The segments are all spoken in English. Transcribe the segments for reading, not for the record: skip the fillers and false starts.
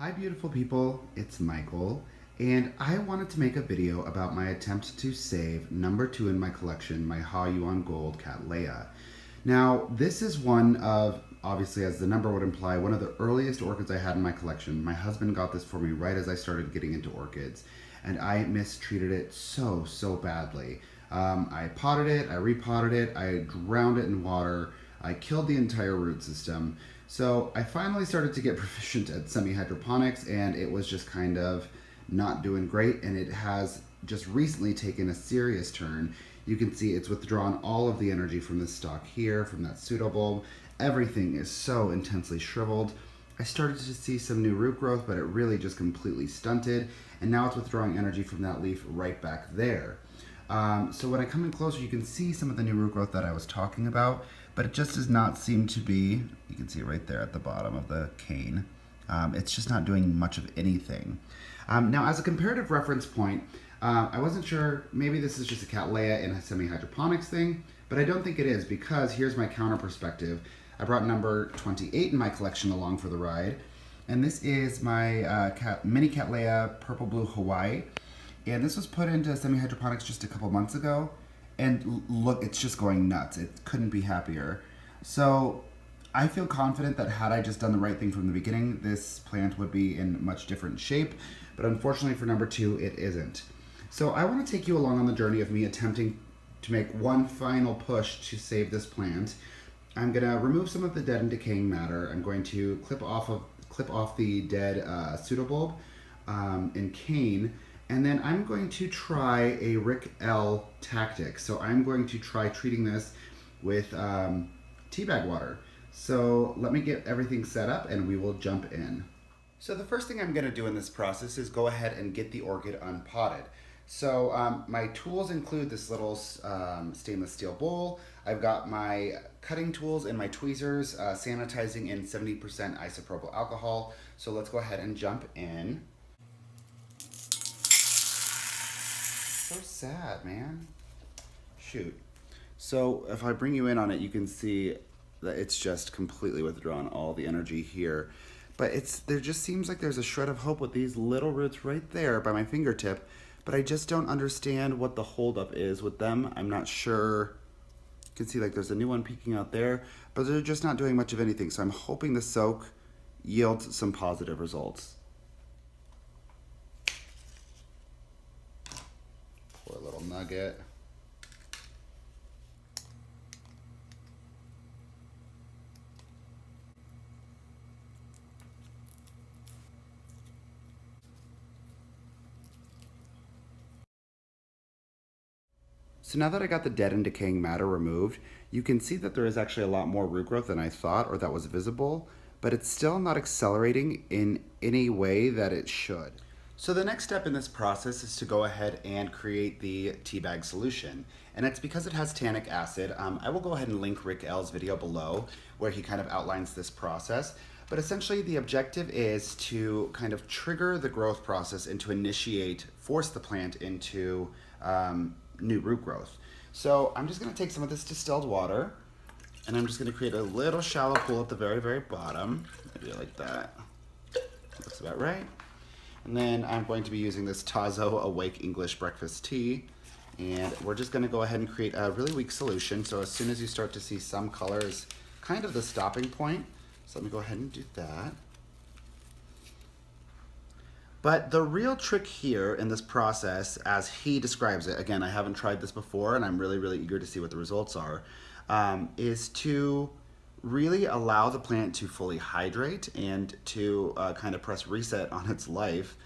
Hi beautiful people, it's Michael, and I wanted to make a video about my attempt to save number 2 in my collection, my Haw Yuan Gold Cattleya. Now, this is one of, obviously as the number would imply, one of the earliest orchids I had in my collection. My husband got this for me right as I started getting into orchids, and I mistreated it so badly. I potted it, I repotted it, I drowned it in water, I killed the entire root system. So I finally started to get proficient at semi-hydroponics, and it was just kind of not doing great, and it has just recently taken a serious turn. You can see it's withdrawn all of the energy from this stalk here, from that pseudobulb. Everything is so intensely shriveled. I started to see some new root growth, but it really just completely stunted, and now it's withdrawing energy from that leaf right back there. So when I come in closer, you can see some of the new root growth that I was talking about, but it just does not seem to be, you can see right there at the bottom of the cane, it's just not doing much of anything. Now, as a comparative reference point, I wasn't sure, maybe this is just a Cattleya in a semi-hydroponics thing, but I don't think it is, because here's my counter perspective. I brought number 28 in my collection along for the ride, and this is my mini Cattleya Purple Blue Hawaii. And this was put into semi-hydroponics just a couple months ago, and look, it's just going nuts. It couldn't be happier. So I feel confident that had I just done the right thing from the beginning, this plant would be in much different shape, but unfortunately for number 2, it isn't. So I want to take you along on the journey of me attempting to make one final push to save this plant. I'm going to remove some of the dead and decaying matter. I'm going to clip off the dead pseudobulb and cane. And then I'm going to try a Rick L tactic. So I'm going to try treating this with tea bag water. So let me get everything set up and we will jump in. So the first thing I'm going to do in this process is go ahead and get the orchid unpotted. So my tools include this little stainless steel bowl. I've got my cutting tools and my tweezers, sanitizing in 70% isopropyl alcohol. So let's go ahead and jump in. So sad, man. Shoot. So if I bring you in on it, you can see that it's just completely withdrawn all the energy here. But there just seems like there's a shred of hope with these little roots right there by my fingertip, but I just don't understand what the holdup is with them. I'm not sure. You can see like there's a new one peeking out there, but they're just not doing much of anything. So I'm hoping the soak yields some positive results. Poor little nugget. So now that I got the dead and decaying matter removed, you can see that there is actually a lot more root growth than I thought or that was visible, but it's still not accelerating in any way that it should. So the next step in this process is to go ahead and create the tea bag solution. And it's because it has tannic acid. I will go ahead and link Rick L's video below where he kind of outlines this process. But essentially the objective is to kind of trigger the growth process and to force the plant into new root growth. So I'm just going to take some of this distilled water and I'm just going to create a little shallow pool at the very bottom. Maybe like that. Looks about right. And then I'm going to be using this Tazo Awake English Breakfast Tea. And we're just going to go ahead and create a really weak solution. So as soon as you start to see some color is kind of the stopping point. So let me go ahead and do that. But the real trick here in this process, as he describes it, again, I haven't tried this before and I'm really eager to see what the results are, is to really allow the plant to fully hydrate and to kind of press reset on its life.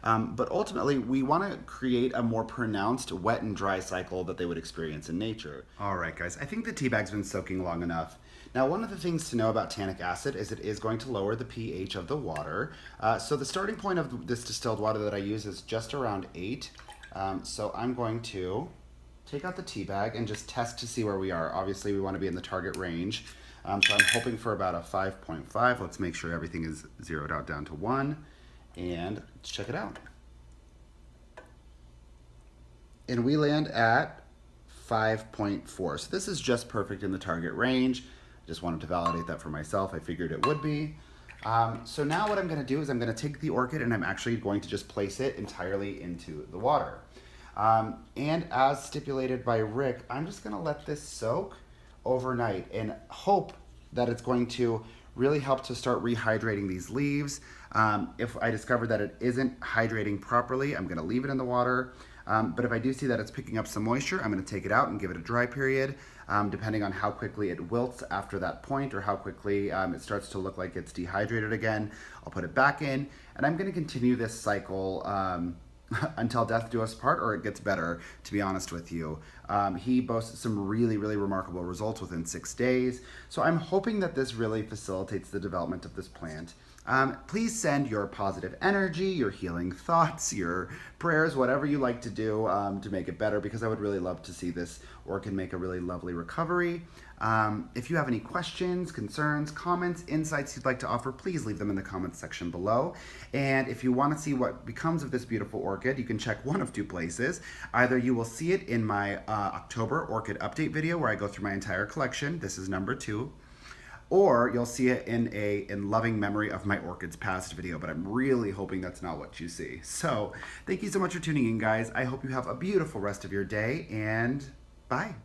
But ultimately, we want to create a more pronounced wet and dry cycle that they would experience in nature. All right, guys, I think the tea bag's been soaking long enough. Now, one of the things to know about tannic acid is it is going to lower the pH of the water. So the starting point of this distilled water that I use is just around 8. So I'm going to take out the tea bag and just test to see where we are. Obviously, we want to be in the target range. So I'm hoping for about a 5.5. Let's make sure everything is zeroed out down to 1. And let's check it out. And we land at 5.4. So this is just perfect in the target range. Just wanted to validate that for myself. I figured it would be. So now what I'm going to do is I'm going to take the orchid and I'm actually going to just place it entirely into the water. And as stipulated by Rick, I'm just going to let this soak overnight and hope that it's going to really help to start rehydrating these leaves. If I discover that it isn't hydrating properly, I'm going to leave it in the water. But if I do see that it's picking up some moisture, I'm going to take it out and give it a dry period, depending on how quickly it wilts after that point or how quickly it starts to look like it's dehydrated again. I'll put it back in, and I'm going to continue this cycle until death do us part, or it gets better, to be honest with you. He boasts some really, really remarkable results within 6 days. So I'm hoping that this really facilitates the development of this plant. Please send your positive energy, your healing thoughts, your prayers, whatever you like to do to make it better, because I would really love to see this orchid make a really lovely recovery. If you have any questions, concerns, comments, insights you'd like to offer, please leave them in the comments section below. And if you want to see what becomes of this beautiful orchid, you can check one of two places. Either you will see it in my October orchid update video where I go through my entire collection. This is number 2. Or you'll see it in loving memory of my orchids past video, but I'm really hoping that's not what you see. So thank you so much for tuning in, guys. I hope you have a beautiful rest of your day, and bye.